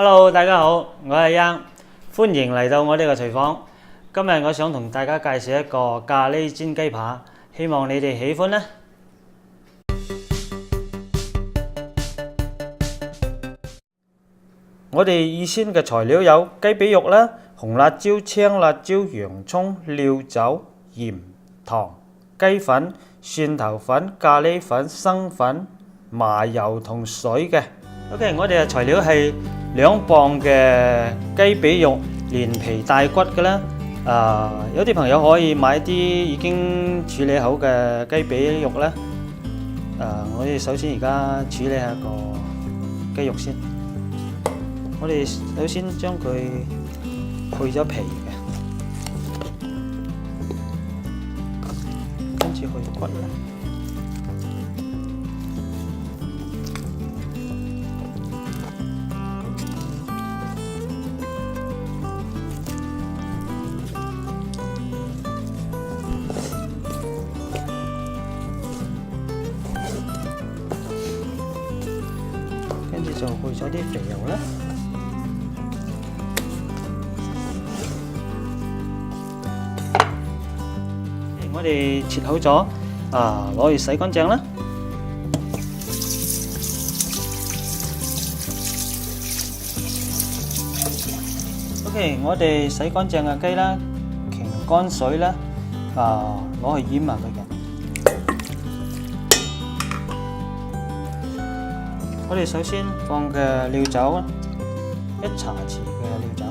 Hello， 大家好，我係 Young， 歡迎嚟到我呢個廚房。今日我想同大家介紹一個咖喱煎雞扒，希望你哋喜歡啦。我哋預先嘅材料有雞髀肉啦、紅辣椒、青辣椒、洋葱、料酒、鹽、糖、雞粉、蒜頭粉、咖喱粉、生粉、麻油同水嘅。OK， 我哋嘅材料係2磅嘅雞髀肉，連皮帶骨嘅啦。有啲朋友可以買啲已經處理好嘅雞髀肉啦。我哋首先而家處理下個雞肉先。我哋首先將佢去咗皮嘅，跟住去骨啦。跟住就去咗啲肥油啦。我哋切好咗，攞去洗乾淨啦。OK， 我哋洗乾淨嘅雞啦，擎乾水啦，攞去醃下佢嘅。我哋首先放嘅料酒，1茶匙嘅料酒，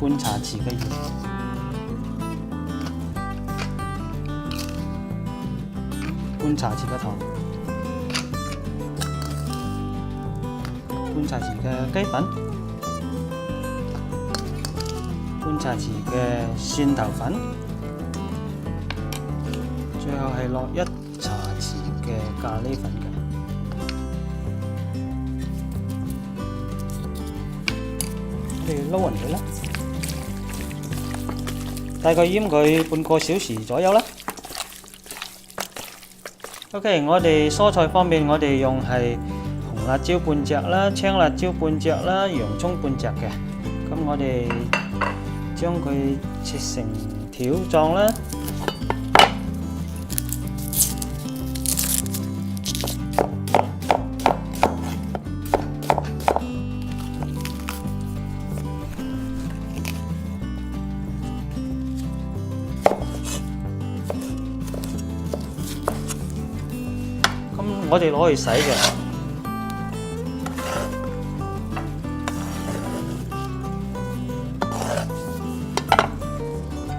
半茶匙嘅鹽。半茶匙嘅糖，半茶匙嘅雞粉，半茶匙嘅蒜頭粉，最後係落1茶匙嘅咖喱粉嘅。我哋撈勻佢啦，大概醃佢半個小時左右啦。OK， 我哋蔬菜方面，我哋用係紅辣椒半隻啦，青辣椒半隻啦，洋葱半隻嘅。咁我哋將佢切成條狀啦。我哋攞去洗嘅。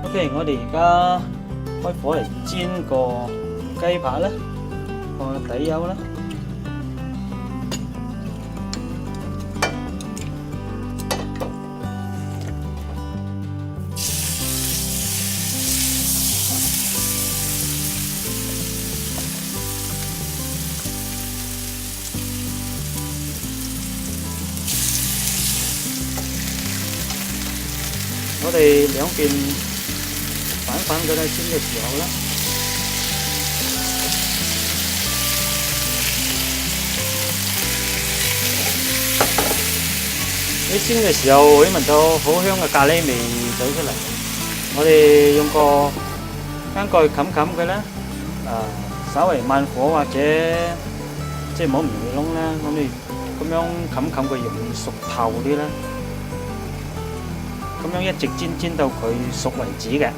OK， 我哋而家開火嚟煎個雞扒啦，放個底油啦。我哋兩邊反佢啦，煎嘅時候啦，你煎嘅時候會聞到好香嘅咖喱味走出嚟。我哋用個間蓋冚冚佢啦，稍微慢火或者即係唔好唔會燶啦，咁樣冚冚佢容易熟透啲啦。咁樣一直煎到佢熟為止嘅，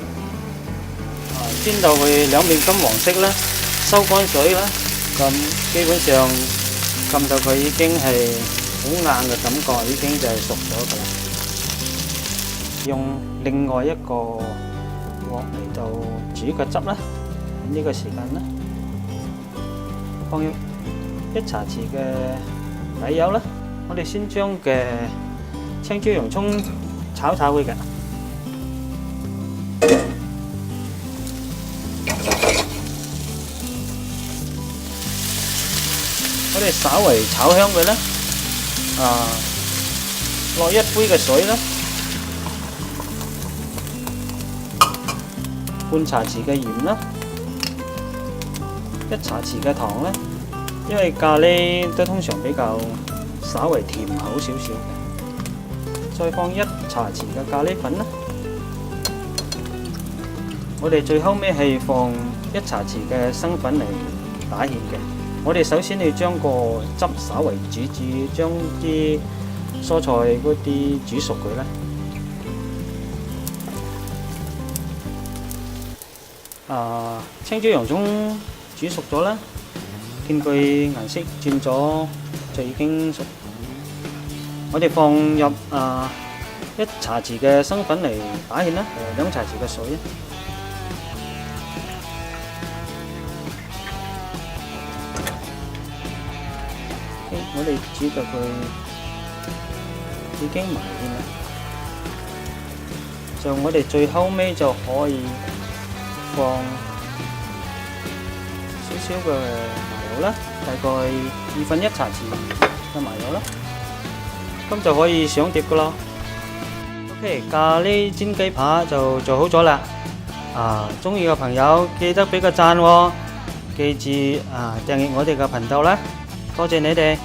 煎到佢兩面金黃色啦，收乾水啦，咁基本上撳到佢已經係好硬嘅感覺，已經就係熟咗噶啦。用另外一個鑊嚟到煮個汁啦，呢個時間啦，放入1茶匙嘅底油啦，我哋先將嘅青椒、洋葱炒佢嘅，我哋稍微炒香佢啦，落1杯嘅水啦，半茶匙嘅鹽啦，1茶匙嘅糖啦，因為咖喱都通常比較稍微甜口少少嘅，再放1茶匙嘅咖喱粉啦。我哋最後尾係放1茶匙嘅生粉嚟打芡嘅。我哋首先要將個汁稍微煮，將啲蔬菜嗰啲煮熟佢啦。青椒洋葱煮熟咗啦，見佢顏色轉咗就已經熟。我哋放入1茶匙嘅生粉嚟打芡啦，2茶匙嘅水。我哋煮到佢已經埋芡啦，就我哋最後尾就可以放少少嘅麻油啦，大概1/2茶匙嘅麻油啦，咁就可以上碟噶啦。OK， 咖喱煎雞扒就做好咗啦。鍾意嘅朋友記得俾個讚喎，記住訂閱我哋嘅頻道啦，多謝你哋。